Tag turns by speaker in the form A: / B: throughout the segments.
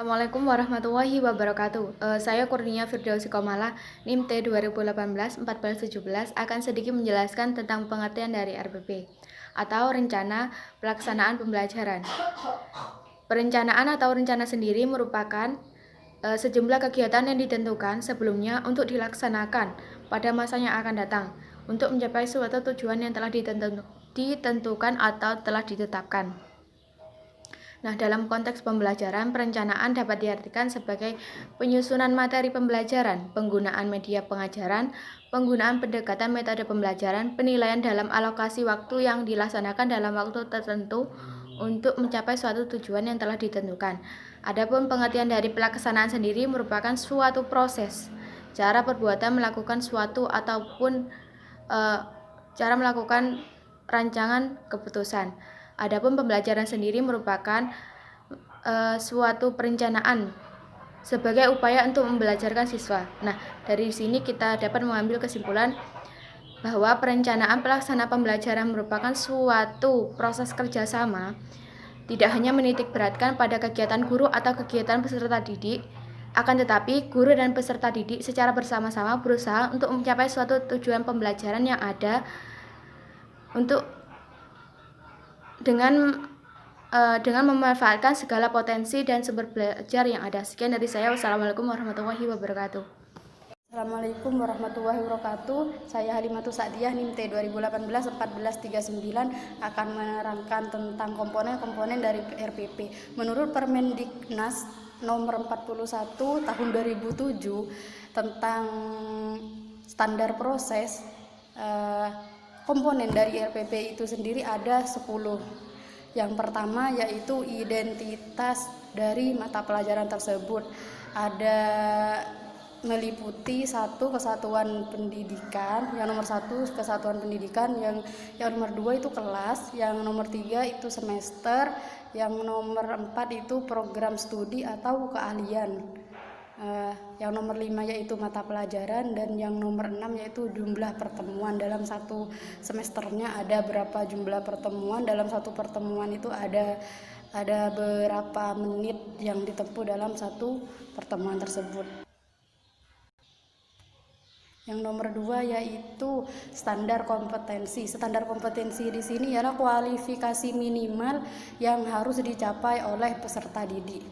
A: Assalamualaikum warahmatullahi wabarakatuh. Saya Kurnia Firdausi Komala, NIM T 2018-1417 akan sedikit menjelaskan tentang pengertian dari RPP atau Rencana Pelaksanaan Pembelajaran. Perencanaan atau rencana sendiri merupakan sejumlah kegiatan yang ditentukan sebelumnya untuk dilaksanakan pada masa yang akan datang untuk mencapai suatu tujuan yang telah ditentukan atau telah ditetapkan. Nah, dalam konteks pembelajaran, perencanaan dapat diartikan sebagai penyusunan materi pembelajaran, penggunaan media pengajaran, penggunaan pendekatan metode pembelajaran, penilaian dalam alokasi waktu yang dilaksanakan dalam waktu tertentu untuk mencapai suatu tujuan yang telah ditentukan. Adapun pengertian dari pelaksanaan sendiri merupakan suatu proses, cara perbuatan melakukan suatu ataupun cara melakukan rancangan keputusan. Adapun pembelajaran sendiri merupakan suatu perencanaan sebagai upaya untuk membelajarkan siswa. Nah, dari sini kita dapat mengambil kesimpulan bahwa perencanaan pelaksana pembelajaran merupakan suatu proses kerjasama, tidak hanya menitik beratkan pada kegiatan guru atau kegiatan peserta didik, akan tetapi guru dan peserta didik secara bersama-sama berusaha untuk mencapai suatu tujuan pembelajaran yang ada dengan memanfaatkan segala potensi dan sumber belajar yang ada. Sekian dari saya. Wassalamualaikum warahmatullahi wabarakatuh.
B: Assalamualaikum warahmatullahi wabarakatuh. Saya Halimatus Sa'diyah, NIM T 2018-1439 akan menerangkan tentang komponen-komponen dari RPP. Menurut Permendiknas nomor 41 tahun 2007 tentang standar proses, komponen dari RPP itu sendiri ada 10. Yang pertama yaitu identitas dari mata pelajaran tersebut. Ada meliputi kesatuan pendidikan, yang nomor 1 kesatuan pendidikan, yang nomor 2 itu kelas, yang nomor 3 itu semester, yang nomor 4 itu program studi atau keahlian, yang nomor 5 yaitu mata pelajaran, dan yang nomor 6 yaitu jumlah pertemuan. Dalam satu semesternya ada berapa jumlah pertemuan, dalam satu pertemuan itu ada berapa menit yang ditempuh dalam satu pertemuan tersebut. Yang nomor 2 yaitu standar kompetensi. Standar kompetensi di sini ialah kualifikasi minimal yang harus dicapai oleh peserta didik.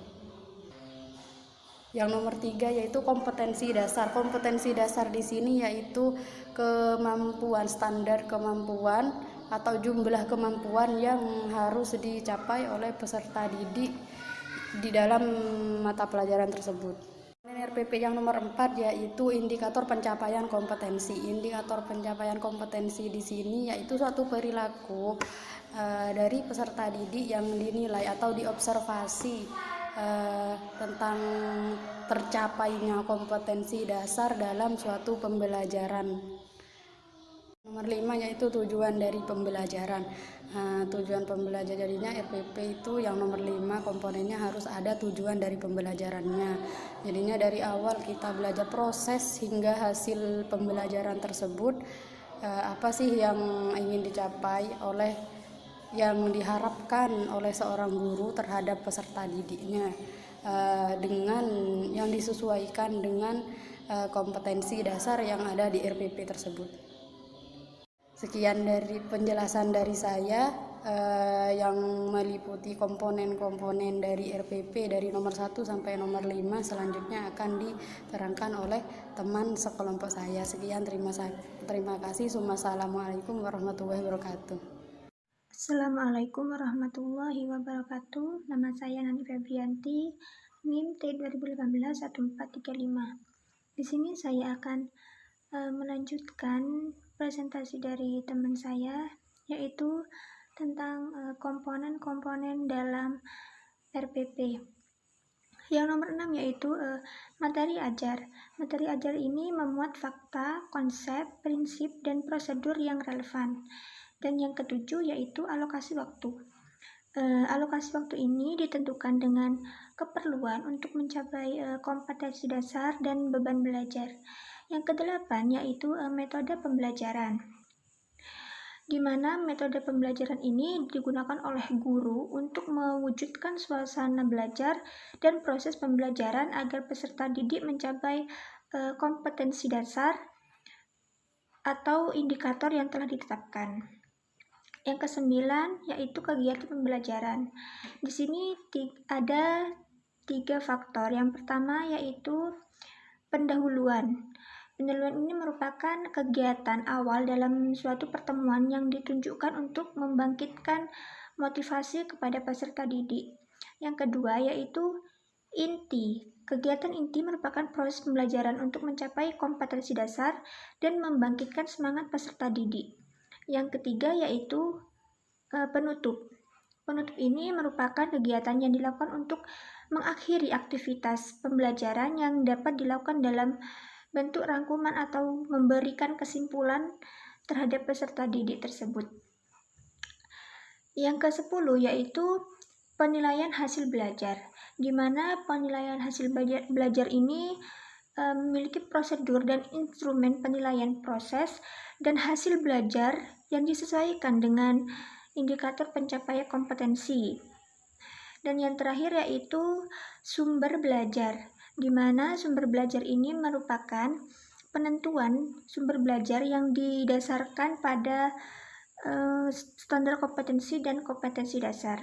B: Yang nomor 3 yaitu kompetensi dasar. Kompetensi dasar di sini yaitu kemampuan, standar kemampuan atau jumlah kemampuan yang harus dicapai oleh peserta didik di dalam mata pelajaran tersebut. RPP yang nomor 4 yaitu indikator pencapaian kompetensi. Indikator pencapaian kompetensi di sini yaitu suatu perilaku dari peserta didik yang dinilai atau diobservasi tentang tercapainya kompetensi dasar dalam suatu pembelajaran. Nomor 5 yaitu tujuan dari pembelajaran. Tujuan pembelajaran, jadinya RPP itu yang nomor 5 komponennya harus ada tujuan dari pembelajarannya. Jadinya dari awal kita belajar proses hingga hasil pembelajaran tersebut, apa sih yang ingin dicapai oleh, yang diharapkan oleh seorang guru terhadap peserta didiknya, dengan yang disesuaikan dengan kompetensi dasar yang ada di RPP tersebut. Sekian dari penjelasan dari saya yang meliputi komponen-komponen dari RPP dari nomor 1 sampai nomor 5. Selanjutnya akan diterangkan oleh teman sekelompok saya. Sekian, terima kasih. Assalamualaikum warahmatullahi wabarakatuh.
C: Assalamualaikum warahmatullahi wabarakatuh. Nama saya Nani Febrianti, NIM T 2018-1435. Di sini saya akan melanjutkan presentasi dari teman saya, yaitu tentang komponen-komponen dalam RPP. Yang nomor 6 yaitu materi ajar. Materi ajar ini memuat fakta, konsep, prinsip, dan prosedur yang relevan. Dan yang ketujuh yaitu alokasi waktu. Alokasi waktu ini ditentukan dengan keperluan untuk mencapai kompetensi dasar dan beban belajar. Yang kedelapan yaitu metode pembelajaran. di mana metode pembelajaran ini digunakan oleh guru untuk mewujudkan suasana belajar dan proses pembelajaran agar peserta didik mencapai kompetensi dasar atau indikator yang telah ditetapkan. Yang kesembilan yaitu kegiatan pembelajaran. Di sini ada 3 faktor. Yang pertama yaitu pendahuluan. Pendahuluan ini merupakan kegiatan awal dalam suatu pertemuan yang ditunjukkan untuk membangkitkan motivasi kepada peserta didik. Yang kedua yaitu inti. Kegiatan inti merupakan proses pembelajaran untuk mencapai kompetensi dasar dan membangkitkan semangat peserta didik. Yang ketiga yaitu penutup. Penutup ini merupakan kegiatan yang dilakukan untuk mengakhiri aktivitas pembelajaran yang dapat dilakukan dalam bentuk rangkuman atau memberikan kesimpulan terhadap peserta didik tersebut. Yang ke-10 yaitu penilaian hasil belajar, di mana penilaian hasil belajar ini memiliki prosedur dan instrumen penilaian proses dan hasil belajar yang disesuaikan dengan indikator pencapaian kompetensi. Dan yang terakhir yaitu sumber belajar, di mana sumber belajar ini merupakan penentuan sumber belajar yang didasarkan pada standar kompetensi dan kompetensi dasar.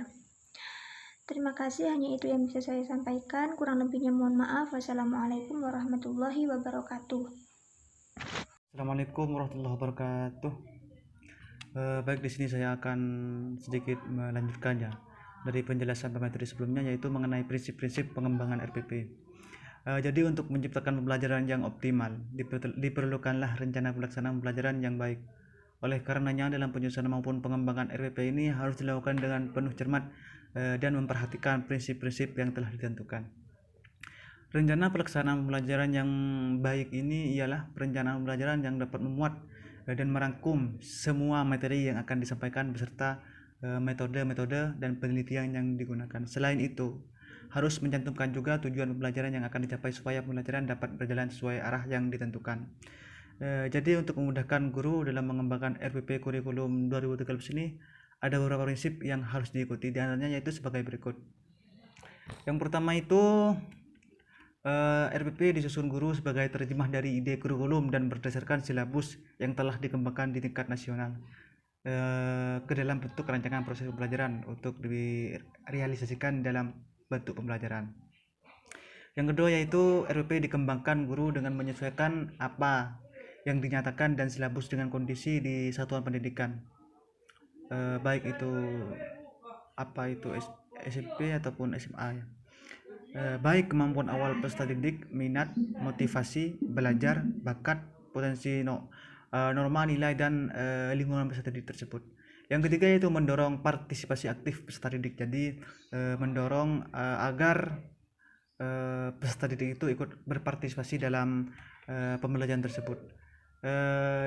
C: Terima kasih, hanya itu yang bisa saya sampaikan. Kurang lebihnya mohon maaf. Wassalamualaikum warahmatullahi wabarakatuh.
D: Assalamualaikum warahmatullahi wabarakatuh. Baik, di sini saya akan sedikit melanjutkannya dari penjelasan pemateri sebelumnya, yaitu mengenai prinsip-prinsip pengembangan RPP. Jadi untuk menciptakan pembelajaran yang optimal, diperlukanlah rencana pelaksanaan pembelajaran yang baik. Oleh karenanya dalam penyusunan maupun pengembangan RPP ini harus dilakukan dengan penuh cermat dan memperhatikan prinsip-prinsip yang telah ditentukan. Rencana pelaksanaan pembelajaran yang baik ini ialah perencanaan pembelajaran yang dapat memuat dan merangkum semua materi yang akan disampaikan beserta metode-metode dan penelitian yang digunakan. Selain itu, harus mencantumkan juga tujuan pembelajaran yang akan dicapai supaya pembelajaran dapat berjalan sesuai arah yang ditentukan. Jadi untuk memudahkan guru dalam mengembangkan RPP kurikulum 2013 ini, ada beberapa prinsip yang harus diikuti, di antaranya yaitu sebagai berikut. Yang pertama itu RPP disusun guru sebagai terjemah dari ide kurikulum dan berdasarkan silabus yang telah dikembangkan di tingkat nasional ke dalam bentuk rancangan proses pembelajaran untuk direalisasikan dalam bentuk pembelajaran. Yang kedua yaitu RPP dikembangkan guru dengan menyesuaikan apa yang dinyatakan dan silabus dengan kondisi di satuan pendidikan, baik itu SMP ataupun SMA ya. Baik kemampuan awal peserta didik, minat, motivasi, belajar, bakat, potensi norma nilai dan lingkungan peserta didik tersebut. Yang ketiga yaitu mendorong partisipasi aktif peserta didik. Jadi mendorong agar peserta didik itu ikut berpartisipasi dalam pembelajaran tersebut.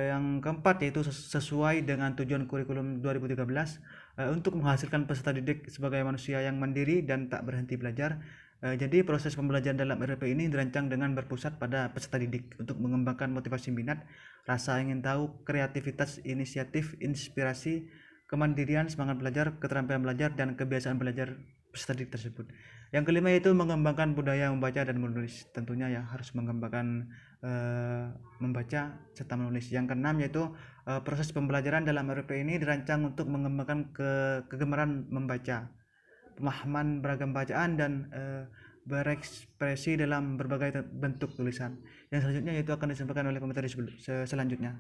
D: Yang keempat yaitu sesuai dengan tujuan kurikulum 2013 untuk menghasilkan peserta didik sebagai manusia yang mandiri dan tak berhenti belajar. Jadi proses pembelajaran dalam RPP ini dirancang dengan berpusat pada peserta didik untuk mengembangkan motivasi minat, rasa ingin tahu, kreativitas, inisiatif, inspirasi, kemandirian, semangat belajar, keterampilan belajar, dan kebiasaan belajar peserta didik tersebut. Yang kelima yaitu mengembangkan budaya membaca dan menulis. Tentunya ya harus mengembangkan membaca serta menulis. Yang keenam yaitu proses pembelajaran dalam RPP ini dirancang untuk mengembangkan kegemaran membaca, pemahaman beragam bacaan, dan berekspresi dalam berbagai bentuk tulisan. Yang selanjutnya yaitu akan disampaikan oleh pemateri selanjutnya.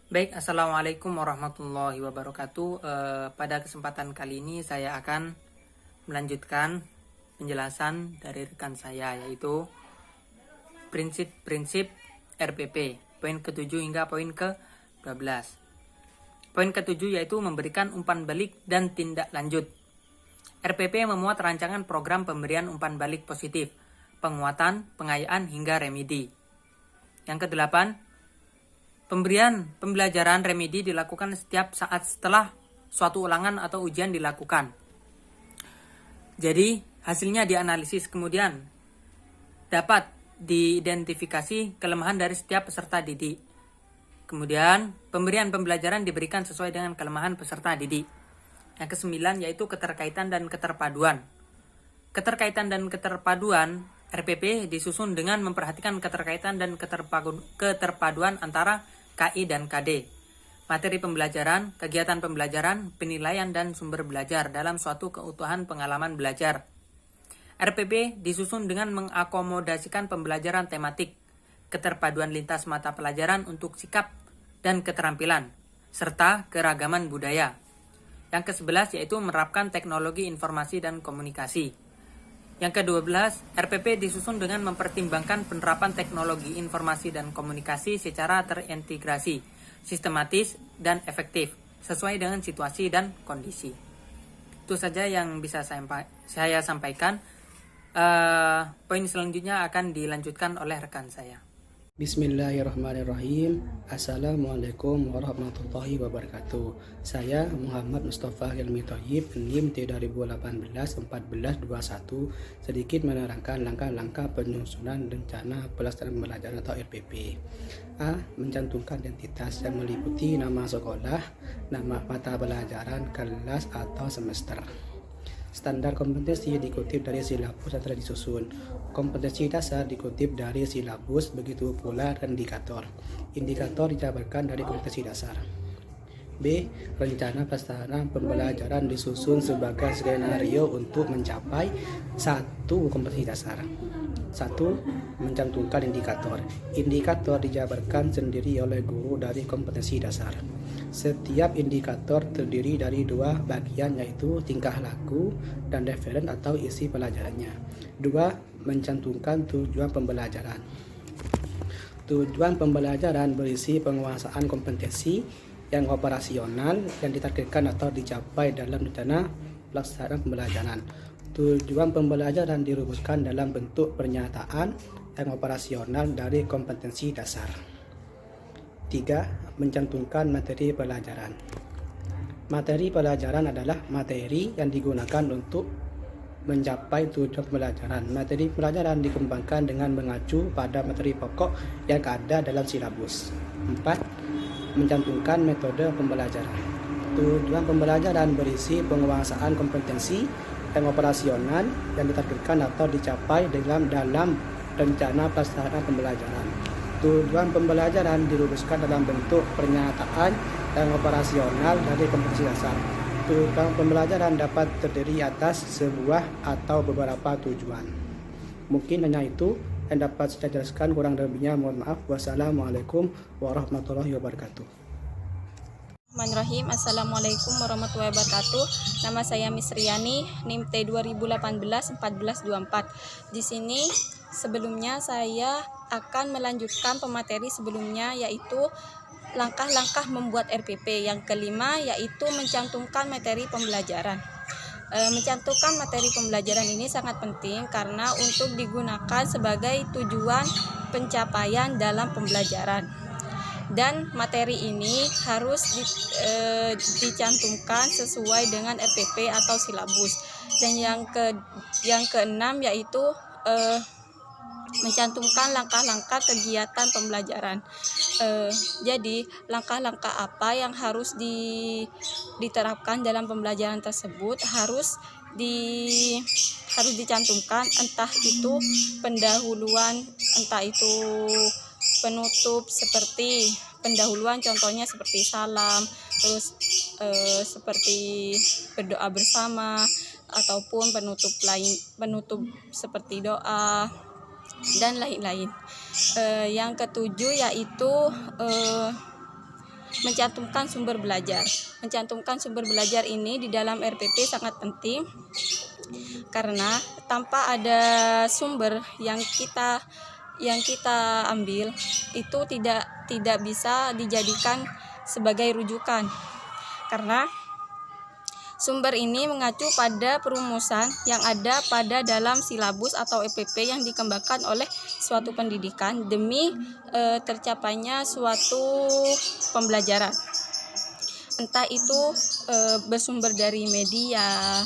E: Baik, Assalamualaikum warahmatullahi wabarakatuh. Pada kesempatan kali ini saya akan melanjutkan penjelasan dari rekan saya, yaitu prinsip-prinsip RPP, poin ke-7 hingga poin ke-12. Poin ke-7 yaitu memberikan umpan balik dan tindak lanjut. RPP memuat rancangan program pemberian umpan balik positif, penguatan, pengayaan, hingga remedi. Yang ke-8, pemberian pembelajaran remedi dilakukan setiap saat setelah suatu ulangan atau ujian dilakukan. Jadi hasilnya dianalisis, kemudian dapat diidentifikasi kelemahan dari setiap peserta didik. Kemudian, pemberian pembelajaran diberikan sesuai dengan kelemahan peserta didik. Yang ke-9 yaitu keterkaitan dan keterpaduan. Keterkaitan dan keterpaduan RPP disusun dengan memperhatikan keterkaitan dan keterpaduan antara KI dan KD. Materi pembelajaran, kegiatan pembelajaran, penilaian, dan sumber belajar dalam suatu keutuhan pengalaman belajar. RPP disusun dengan mengakomodasikan pembelajaran tematik, keterpaduan lintas mata pelajaran untuk sikap dan keterampilan, serta keragaman budaya. Yang ke-11 yaitu menerapkan teknologi informasi dan komunikasi. Yang ke-12, RPP disusun dengan mempertimbangkan penerapan teknologi informasi dan komunikasi secara terintegrasi, sistematis, dan efektif, sesuai dengan situasi dan kondisi. Itu saja yang bisa saya sampaikan. Poin selanjutnya akan dilanjutkan oleh rekan saya.
F: Bismillahirrahmanirrahim. Assalamualaikum warahmatullahi wabarakatuh. Saya Muhammad Mustafa Hilmi Thayyib, NIM T2018-1421, sedikit menerangkan langkah-langkah penyusunan rencana pelaksanaan pembelajaran atau RPP. A. Mencantumkan identitas yang meliputi nama sekolah, nama mata pelajaran, kelas atau semester. Standar kompetensi dikutip dari silabus yang telah disusun. Kompetensi dasar dikutip dari silabus, begitu pula indikator. Indikator dijabarkan dari kompetensi dasar. B. Rencana pelaksanaan pembelajaran disusun sebagai skenario untuk mencapai 1. Kompetensi dasar. 1. Mencantumkan indikator. Indikator dijabarkan sendiri oleh guru dari kompetensi dasar. Setiap indikator terdiri dari 2 bagian, yaitu tingkah laku dan referen atau isi pelajarannya. 2. Mencantumkan tujuan pembelajaran. Tujuan pembelajaran berisi penguasaan kompetensi yang operasional yang ditargetkan atau dicapai dalam rencana pelaksanaan pembelajaran. Tujuan pembelajaran dirumuskan dalam bentuk pernyataan yang operasional dari kompetensi dasar. 3. Mencantumkan materi pelajaran. Materi pelajaran adalah materi yang digunakan untuk mencapai tujuan pembelajaran. Materi pelajaran dikembangkan dengan mengacu pada materi pokok yang ada dalam silabus. 4. Mencantumkan metode pembelajaran. Tujuan pembelajaran berisi penguasaan kompetensi yang operasional yang ditargetkan atau dicapai dalam rencana pelaksanaan pembelajaran. Tujuan pembelajaran dirumuskan dalam bentuk pernyataan yang operasional dari kompetensi dasar. Tujuan pembelajaran dapat terdiri atas sebuah atau beberapa tujuan. Mungkin hanya itu yang dapat saya jelaskan, kurang lebihnya mohon maaf. Wassalamualaikum warahmatullahi wabarakatuh.
G: Bismillahirrahmanirrahim. Assalamualaikum warahmatullahi wabarakatuh. Nama saya Misriani, NIM T2018-1424. Di sini sebelumnya saya akan melanjutkan pemateri sebelumnya, yaitu langkah-langkah membuat RPP. Yang kelima yaitu mencantumkan materi pembelajaran. Mencantumkan materi pembelajaran ini sangat penting karena untuk digunakan sebagai tujuan pencapaian dalam pembelajaran. Dan materi ini harus dicantumkan sesuai dengan RPP atau silabus. Dan yang keenam yaitu mencantumkan langkah-langkah kegiatan pembelajaran. Jadi langkah-langkah apa yang harus diterapkan dalam pembelajaran tersebut harus dicantumkan, entah itu pendahuluan, entah itu penutup, seperti pendahuluan contohnya seperti salam, terus seperti berdoa bersama, ataupun penutup seperti doa dan lain-lain. Yang ketujuh yaitu mencantumkan sumber belajar. Mencantumkan sumber belajar ini di dalam RPP sangat penting karena tanpa ada sumber yang kita ambil itu tidak bisa dijadikan sebagai rujukan, karena sumber ini mengacu pada perumusan yang ada pada dalam silabus atau EPP yang dikembangkan oleh suatu pendidikan demi tercapainya suatu pembelajaran. Entah itu bersumber dari media,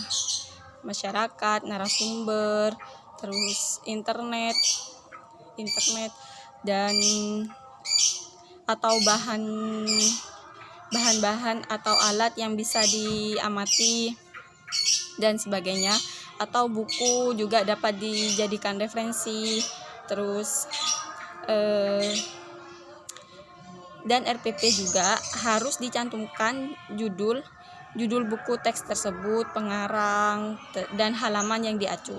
G: masyarakat, narasumber, terus internet dan atau bahan-bahan atau alat yang bisa diamati dan sebagainya, atau buku juga dapat dijadikan referensi. Terus dan RPP juga harus dicantumkan judul buku teks tersebut, pengarang, dan halaman yang diacu.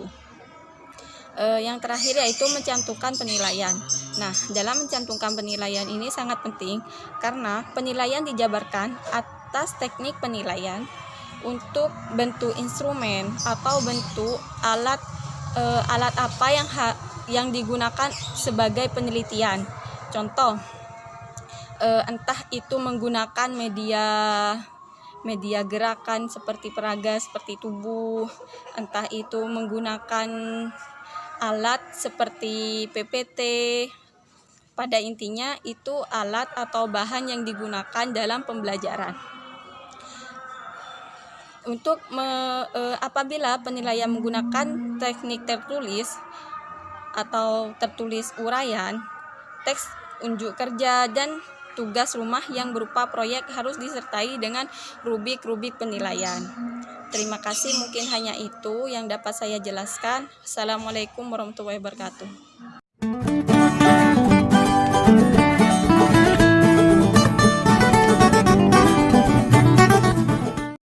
G: Yang terakhir yaitu mencantumkan penilaian. Nah, dalam mencantumkan penilaian ini sangat penting karena penilaian dijabarkan atas teknik penilaian untuk bentuk instrumen atau bentuk alat apa yang digunakan sebagai penelitian. Contoh, entah itu menggunakan media gerakan seperti peraga, seperti tubuh, entah itu menggunakan alat seperti PPT. Pada intinya itu alat atau bahan yang digunakan dalam pembelajaran. Untuk apabila penilaian menggunakan teknik tertulis atau tertulis uraian, teks unjuk kerja dan tugas rumah yang berupa proyek harus disertai dengan rubrik-rubrik penilaian. Terima kasih, mungkin hanya itu yang dapat saya jelaskan. Assalamualaikum warahmatullahi wabarakatuh.